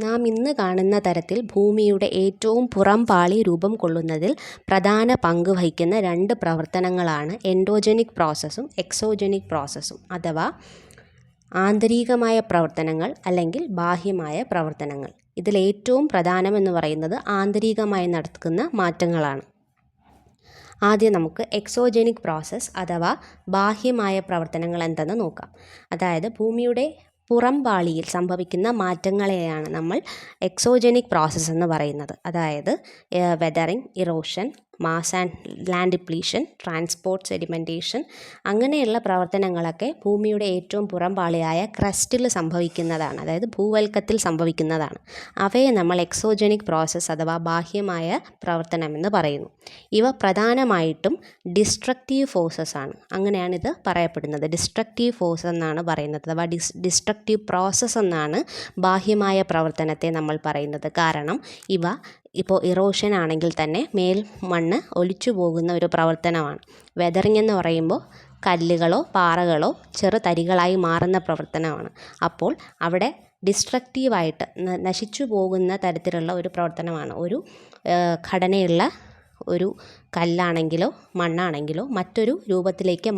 നാം ഇന്ന് കാണുന്ന തരത്തിൽ ഭൂമിയുടെ ഏറ്റവും പുറംപാളി രൂപം കൊള്ളുന്നതിൽ പ്രധാന പങ്ക് വഹിക്കുന്ന രണ്ട് പ്രവർത്തനങ്ങളാണ് എൻഡോജനിക് പ്രോസസ്സും എക്സോജനിക് പ്രോസസ്സും അഥവാ ആന്തരികമായ പ്രവർത്തനങ്ങൾ അല്ലെങ്കിൽ ബാഹ്യമായ പ്രവർത്തനങ്ങൾ. ഇതിലേറ്റവും പ്രധാനമെന്ന് പറയുന്നത് ആന്തരികമായി നടക്കുന്ന മാറ്റങ്ങളാണ്. ആദ്യം നമുക്ക് എക്സോജനിക് പ്രോസസ്സ് അഥവാ ബാഹ്യമായ പ്രവർത്തനങ്ങൾ എന്തെന്ന് നോക്കാം. അതായത് ഭൂമിയുടെ പുറംപാളിയിൽ സംഭവിക്കുന്ന മാറ്റങ്ങളെയാണ് നമ്മൾ എക്സോജനിക് പ്രോസസ്സ് എന്ന് പറയുന്നത്. അതായത് weathering, erosion, mass and land depletion, transport, sedimentation അങ്ങനെയുള്ള പ്രവർത്തനങ്ങളൊക്കെ ഭൂമിയുടെ ഏറ്റവും പുറംപാളിയായ ക്രസ്റ്റിൽ സംഭവിക്കുന്നതാണ്. അതായത് ഭൂവൽക്കത്തിൽ സംഭവിക്കുന്നതാണ്. അവയെ നമ്മൾ എക്സോജനിക് പ്രോസസ്സ് അഥവാ ബാഹ്യമായ പ്രവർത്തനമെന്ന് പറയുന്നു. ഇവ പ്രധാനമായിട്ടും ഡിസ്ട്രക്റ്റീവ് ഫോഴ്സസ് ആണ്. അങ്ങനെയാണ് ഇത് പറയപ്പെടുന്നത്. ഡിസ്ട്രക്റ്റീവ് ഫോഴ്സ് എന്നാണ് പറയുന്നത് അഥവാ ഡിസ്ട്രക്റ്റീവ് പ്രോസസ്സ് എന്നാണ് ബാഹ്യമായ പ്രവർത്തനത്തെ നമ്മൾ പറയുന്നത്. കാരണം ഇവ ഇപ്പോൾ ഇറോഷൻ ആണെങ്കിൽ തന്നെ മേൽ മണ്ണ് ഒലിച്ചു പോകുന്ന ഒരു പ്രവർത്തനമാണ്. വെതറിങ് എന്ന് പറയുമ്പോൾ കല്ലുകളോ പാറകളോ ചെറു തരികളായി മാറുന്ന പ്രവർത്തനമാണ്. അപ്പോൾ അവിടെ ഡിസ്ട്രക്റ്റീവായിട്ട് നശിച്ചു പോകുന്ന തരത്തിലുള്ള ഒരു പ്രവർത്തനമാണ്. ഒരു ഘടനയുള്ള ഒരു കല്ലാണെങ്കിലോ മണ്ണാണെങ്കിലോ മറ്റൊരു രൂപത്തിലേക്ക്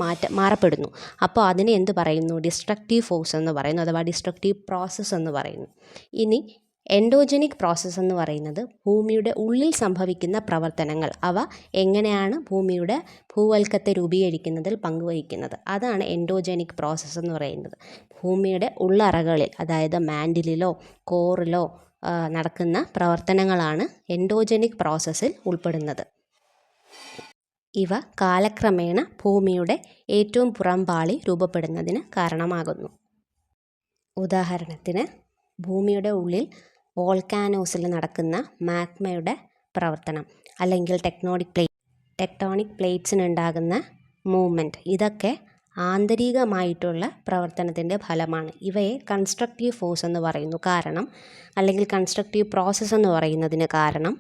മാറപ്പെടുന്നു. അപ്പോൾ അതിനെ എന്ത് പറയുന്നു? ഡിസ്ട്രക്റ്റീവ് ഫോഴ്സ് എന്ന് പറയുന്നു അഥവാ ഡിസ്ട്രക്റ്റീവ് പ്രോസസ്സ് എന്ന് പറയുന്നു. ഇനി എൻഡോജനിക് പ്രോസസ്സ് എന്ന് പറയുന്നത് ഭൂമിയുടെ ഉള്ളിൽ സംഭവിക്കുന്ന പ്രവർത്തനങ്ങൾ. അവ എങ്ങനെയാണ് ഭൂമിയുടെ ഭൂവൽക്കത്തെ രൂപീകരിക്കുന്നതിൽ പങ്കുവഹിക്കുന്നത്, അതാണ് എൻഡോജനിക് പ്രോസസ്സ് എന്ന് പറയുന്നത്. ഭൂമിയുടെ ഉള്ളറകളിൽ അതായത് മാൻഡിലിലോ കോറിലോ നടക്കുന്ന പ്രവർത്തനങ്ങളാണ് എൻഡോജനിക് പ്രോസസ്സിൽ ഉൾപ്പെടുന്നത്. ഇവ കാലക്രമേണ ഭൂമിയുടെ ഏറ്റവും പുറംപാളി രൂപപ്പെടുന്നതിന് കാരണമാകുന്നു. ഉദാഹരണത്തിന് ഭൂമിയുടെ ഉള്ളിൽ വോൾക്കാനോസിൽ നടക്കുന്ന മാഗ്മയുടെ പ്രവർത്തനം അല്ലെങ്കിൽ ടെക്ടോണിക് പ്ലേറ്റ്സിനുണ്ടാകുന്ന മൂവ്മെൻറ്റ്, ഇതൊക്കെ ആന്തരികമായിട്ടുള്ള പ്രവർത്തനത്തിൻ്റെ ഫലമാണ്. ഇവയെ കൺസ്ട്രക്റ്റീവ് ഫോഴ്സ് എന്ന് പറയുന്നു. കാരണം അല്ലെങ്കിൽ കൺസ്ട്രക്റ്റീവ് പ്രോസസ്സ് എന്ന് പറയുന്നതിന് കാരണം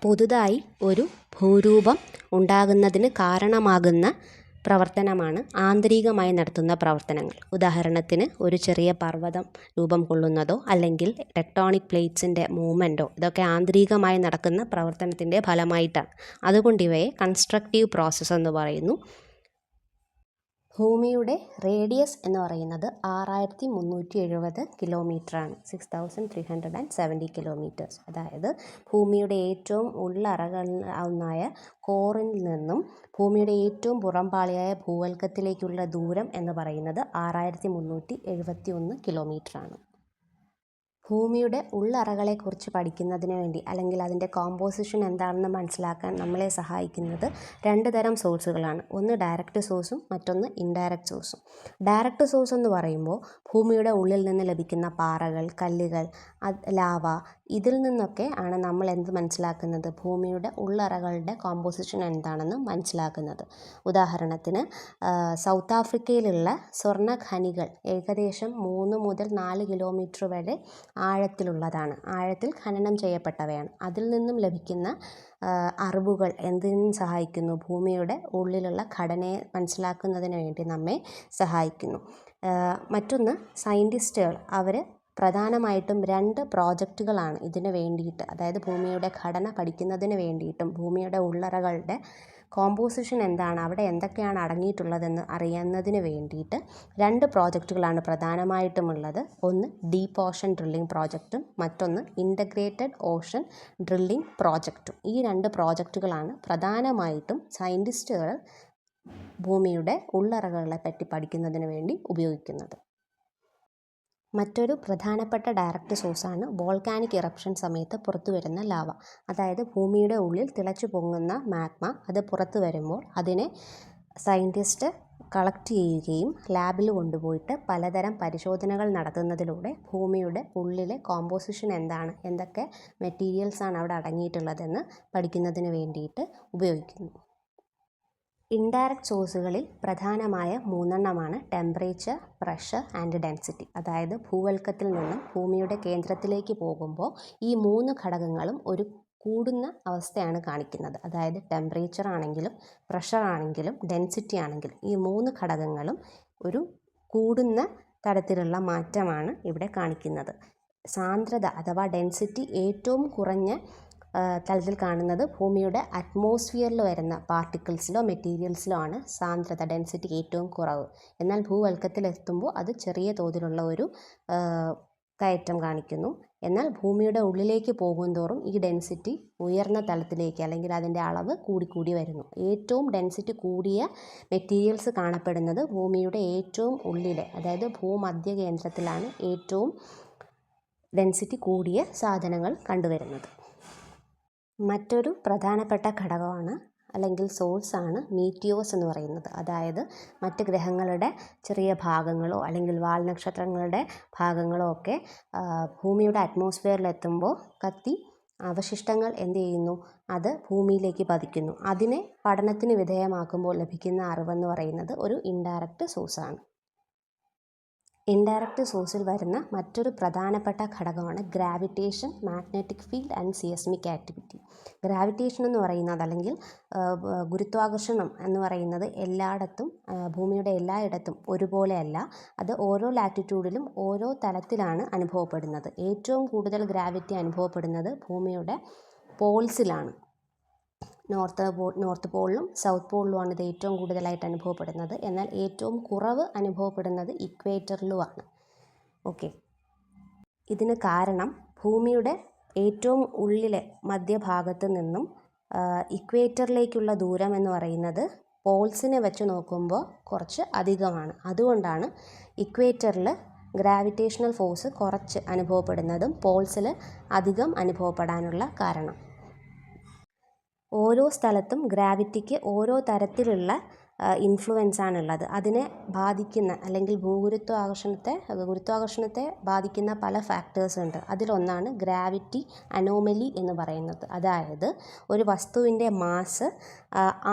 പുതുതായി ഒരു ഭൂരൂപം ഉണ്ടാകുന്നതിന് കാരണമാകുന്ന പ്രവർത്തനമാണ് ആന്തരികമായി നടത്തുന്ന പ്രവർത്തനങ്ങൾ. ഉദാഹരണത്തിന് ഒരു ചെറിയ പർവ്വതം രൂപം കൊള്ളുന്നതോ അല്ലെങ്കിൽ ടെക്ടോണിക് പ്ലേറ്റ്സിൻ്റെ മൂവ്മെൻറ്റോ ഇതൊക്കെ ആന്തരികമായി നടക്കുന്ന പ്രവർത്തനത്തിൻ്റെ ഫലമായിട്ടാണ്. അതുകൊണ്ട് ഇവയെ കൺസ്ട്രക്റ്റീവ് പ്രോസസ്സ് എന്ന് പറയുന്നു. ഭൂമിയുടെ റേഡിയസ് എന്ന് പറയുന്നത് 6370 കിലോമീറ്ററാണ്. 6370 കിലോമീറ്റേഴ്സ്. അതായത് ഭൂമിയുടെ ഏറ്റവും ഉള്ളറകളായ കോറിൽ നിന്നും ഭൂമിയുടെ ഏറ്റവും പുറംപാളിയായ ഭൂവൽക്കത്തിലേക്കുള്ള ദൂരം എന്ന് പറയുന്നത് 6371 കിലോമീറ്ററാണ്. ഭൂമിയുടെ ഉള്ളറകളെക്കുറിച്ച് പഠിക്കുന്നതിന് വേണ്ടി അല്ലെങ്കിൽ അതിൻ്റെ കോമ്പോസിഷൻ എന്താണെന്ന് മനസ്സിലാക്കാൻ നമ്മളെ സഹായിക്കുന്നത് രണ്ട് തരം സോഴ്സുകളാണ്. ഒന്ന് ഡയറക്റ്റ് സോഴ്സും മറ്റൊന്ന് ഇൻഡയറക്റ്റ് സോഴ്സും. ഡയറക്റ്റ് സോഴ്സ് എന്ന് പറയുമ്പോൾ ഭൂമിയുടെ ഉള്ളിൽ നിന്ന് ലഭിക്കുന്ന പാറകൾ, കല്ലുകൾ, ലാവ, ഇതിൽ നിന്നൊക്കെ ആണ് നമ്മൾ എന്ത് മനസ്സിലാക്കുന്നത്? ഭൂമിയുടെ ഉള്ളറകളുടെ കോമ്പോസിഷൻ എന്താണെന്ന് മനസ്സിലാക്കുന്നത്. ഉദാഹരണത്തിന് സൗത്ത് ആഫ്രിക്കയിലുള്ള സ്വർണ്ണ ഖനികൾ ഏകദേശം 3 മുതൽ 4 കിലോമീറ്റർ വരെ ആഴത്തിലുള്ളതാണ്. ആഴത്തിൽ ഖനനം ചെയ്യപ്പെട്ടവയാണ്. അതിൽ നിന്നും ലഭിക്കുന്ന അറിവുകൾ എന്തിനും സഹായിക്കുന്നു? ഭൂമിയുടെ ഉള്ളിലുള്ള ഘടനയെ മനസ്സിലാക്കുന്നതിന് വേണ്ടി നമ്മെ സഹായിക്കുന്നു. മറ്റൊന്ന് സയൻറ്റിസ്റ്റുകൾ അവർ പ്രധാനമായിട്ടും 2 പ്രോജക്റ്റുകളാണ് ഇതിന് വേണ്ടിയിട്ട്, അതായത് ഭൂമിയുടെ ഘടന പഠിക്കുന്നതിന് വേണ്ടിയിട്ടും ഭൂമിയുടെ ഉള്ളറകളുടെ കോമ്പോസിഷൻ എന്താണ്, അവിടെ എന്തൊക്കെയാണ് അടങ്ങിയിട്ടുള്ളതെന്ന് അറിയുന്നതിന് വേണ്ടിയിട്ട് 2 പ്രോജക്റ്റുകളാണ് പ്രധാനമായിട്ടുമുള്ളത്. ഒന്ന് ഡീപ്പ് ഓഷൻ ഡ്രില്ലിംഗ് പ്രോജക്റ്റും മറ്റൊന്ന് ഇൻ്റഗ്രേറ്റഡ് ഓഷൻ ഡ്രില്ലിംഗ് പ്രോജക്റ്റും. ഈ 2 പ്രോജക്റ്റുകളാണ് പ്രധാനമായിട്ടും സയൻറ്റിസ്റ്റുകൾ ഭൂമിയുടെ ഉള്ളറകളെ പറ്റി പഠിക്കുന്നതിന് വേണ്ടി ഉപയോഗിക്കുന്നത്. മറ്റൊരു പ്രധാനപ്പെട്ട ഡയറക്റ്റ് സോഴ്സാണ് വോൾക്കാനിക് ഇറപ്ഷൻ സമയത്ത് പുറത്തു വരുന്ന ലാവ. അതായത് ഭൂമിയുടെ ഉള്ളിൽ തിളച്ചു പൊങ്ങുന്ന മാഗ്മ അത് പുറത്തു വരുമ്പോൾ അതിനെ സയൻറ്റിസ്റ്റ് കളക്ട് ചെയ്യുകയും ലാബിൽ കൊണ്ടുപോയിട്ട് പലതരം പരിശോധനകൾ നടത്തുന്നതിലൂടെ ഭൂമിയുടെ ഉള്ളിലെ കോമ്പോസിഷൻ എന്താണ്, എന്തൊക്കെ മെറ്റീരിയൽസാണ് അവിടെ അടങ്ങിയിട്ടുള്ളതെന്ന് പഠിക്കുന്നതിന് വേണ്ടിയിട്ട് ഉപയോഗിക്കുന്നു. ഇൻഡയറക്റ്റ് സോഴ്സുകളിൽ പ്രധാനമായ 3 ടെമ്പറേച്ചർ, പ്രഷർ ആൻഡ് ഡെൻസിറ്റി. അതായത് ഭൂവൽക്കത്തിൽ നിന്നും ഭൂമിയുടെ കേന്ദ്രത്തിലേക്ക് പോകുമ്പോൾ ഈ 3 ഘടകങ്ങളും ഒരു കൂടുന്ന അവസ്ഥയാണ് കാണിക്കുന്നത്. അതായത് ടെമ്പറേച്ചർ ആണെങ്കിലും പ്രഷർ ആണെങ്കിലും ഡെൻസിറ്റി ആണെങ്കിലും ഈ 3 ഘടകങ്ങളും ഒരു കൂടുന്ന തരത്തിലുള്ള മാറ്റമാണ് ഇവിടെ കാണിക്കുന്നത്. സാന്ദ്രത അഥവാ ഡെൻസിറ്റി ഏറ്റവും കുറഞ്ഞ തലത്തിൽ കാണുന്നത് ഭൂമിയുടെ അറ്റ്മോസ്ഫിയറിൽ വരുന്ന പാർട്ടിക്കിൾസിലോ മെറ്റീരിയൽസിലോ ആണ് സാന്ദ്രത ഡെൻസിറ്റി ഏറ്റവും കുറവ്. എന്നാൽ ഭൂവൽക്കത്തിലെത്തുമ്പോൾ അത് ചെറിയ തോതിലുള്ള ഒരു കയറ്റം കാണിക്കുന്നു. എന്നാൽ ഭൂമിയുടെ ഉള്ളിലേക്ക് പോകുന്തോറും ഈ ഡെൻസിറ്റി ഉയർന്ന തലത്തിലേക്ക് അല്ലെങ്കിൽ അതിൻ്റെ അളവ് കൂടിക്കൂടി വരുന്നു. ഏറ്റവും ഡെൻസിറ്റി കൂടിയ മെറ്റീരിയൽസ് കാണപ്പെടുന്നത് ഭൂമിയുടെ ഏറ്റവും ഉള്ളിലെ, അതായത് ഭൂമധ്യ കേന്ദ്രത്തിലാണ് ഏറ്റവും ഡെൻസിറ്റി കൂടിയ സാധനങ്ങൾ കണ്ടുവരുന്നത്. മറ്റൊരു പ്രധാനപ്പെട്ട ഘടകമാണ് അല്ലെങ്കിൽ സോഴ്സാണ് മീറ്റിയോസ് എന്ന് പറയുന്നത്. അതായത് മറ്റ് ഗ്രഹങ്ങളുടെ ചെറിയ ഭാഗങ്ങളോ അല്ലെങ്കിൽ വാൽനക്ഷത്രങ്ങളുടെ ഭാഗങ്ങളോ ഒക്കെ ഭൂമിയുടെ അറ്റ്മോസ്ഫിയറിലെത്തുമ്പോൾ കത്തി അവശിഷ്ടങ്ങൾ എന്ത് ചെയ്യുന്നു, അത് ഭൂമിയിലേക്ക് പതിക്കുന്നു. അതിനെ പഠനത്തിന് വിധേയമാക്കുമ്പോൾ ലഭിക്കുന്ന അറിവെന്ന് പറയുന്നത് ഒരു ഇൻഡയറക്റ്റ് സോഴ്സാണ്. ഇൻഡയറക്റ്റ് സോഴ്സിൽ വരുന്ന മറ്റൊരു പ്രധാനപ്പെട്ട ഘടകമാണ് gravitation, magnetic field and seismic activity. Gravitation എന്ന് പറയുന്നത് അല്ലെങ്കിൽ ഗുരുത്വാകർഷണം എന്ന് പറയുന്നത് എല്ലായിടത്തും, ഭൂമിയുടെ എല്ലായിടത്തും ഒരുപോലെയല്ല. അത് ഓരോ ലാറ്റിറ്റ്യൂഡിലും ഓരോ തലത്തിലാണ് അനുഭവപ്പെടുന്നത്. ഏറ്റവും കൂടുതൽ ഗ്രാവിറ്റി അനുഭവപ്പെടുന്നത് ഭൂമിയുടെ പോൾസിലാണ്. നോർത്ത് പോളിലും സൗത്ത് പോളിലുമാണ് ഇത് ഏറ്റവും കൂടുതലായിട്ട് അനുഭവപ്പെടുന്നത്. എന്നാൽ ഏറ്റവും കുറവ് അനുഭവപ്പെടുന്നത് ഇക്വേറ്ററിലുമാണ്. ഓക്കെ, ഇതിന് കാരണം ഭൂമിയുടെ ഏറ്റവും ഉള്ളിലെ മധ്യഭാഗത്ത് നിന്നും ഇക്വേറ്ററിലേക്കുള്ള ദൂരം എന്ന് പറയുന്നത് പോൾസിനെ വെച്ച് നോക്കുമ്പോൾ കുറച്ച് അധികമാണ്. അതുകൊണ്ടാണ് ഇക്വേറ്ററിൽ ഗ്രാവിറ്റേഷണൽ ഫോഴ്സ് കുറച്ച് അനുഭവപ്പെടുന്നതും പോൾസിൽ അധികം അനുഭവപ്പെടാനുള്ള കാരണം. ഓരോ സ്ഥലത്തും ഗ്രാവിറ്റിക്ക് ഓരോ തരത്തിലുള്ള ഇൻഫ്ലുവൻസ് ആണുള്ളത്. അതിനെ ബാധിക്കുന്ന അല്ലെങ്കിൽ ഗുരുത്വാകർഷണത്തെ ബാധിക്കുന്ന പല ഫാക്ടേഴ്സ് ഉണ്ട്. അതിലൊന്നാണ് ഗ്രാവിറ്റി അനോമലി എന്ന് പറയുന്നത്. അതായത് ഒരു വസ്തുവിൻ്റെ മാസ്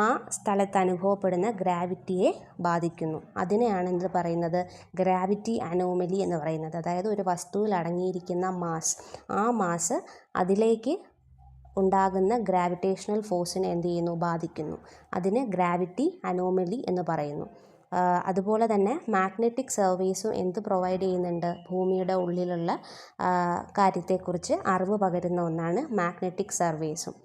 ആ സ്ഥലത്ത് അനുഭവപ്പെടുന്ന ഗ്രാവിറ്റിയെ ബാധിക്കുന്നു. അതിനെയാണ് എന്ത് പറയുന്നത്, ഗ്രാവിറ്റി അനോമലി എന്ന് പറയുന്നത്. അതായത് ഒരു വസ്തുവിൽ അടങ്ങിയിരിക്കുന്ന മാസ്, ആ മാസ് അതിലേക്ക് ഉണ്ടാകുന്ന ഗ്രാവിറ്റേഷണൽ ഫോഴ്സിനെ എന്ത് ചെയ്യുന്നു, ബാധിക്കുന്നു. അതിന് ഗ്രാവിറ്റി അനോമലി എന്ന് പറയുന്നു. അതുപോലെ തന്നെ മാഗ്നറ്റിക് സർവേസും എന്ത് പ്രൊവൈഡ് ചെയ്യുന്നുണ്ട്, ഭൂമിയുടെ ഉള്ളിലുള്ള കാര്യത്തെക്കുറിച്ച് അറിവ് പകരുന്ന ഒന്നാണ് മാഗ്നറ്റിക് സർവേസും.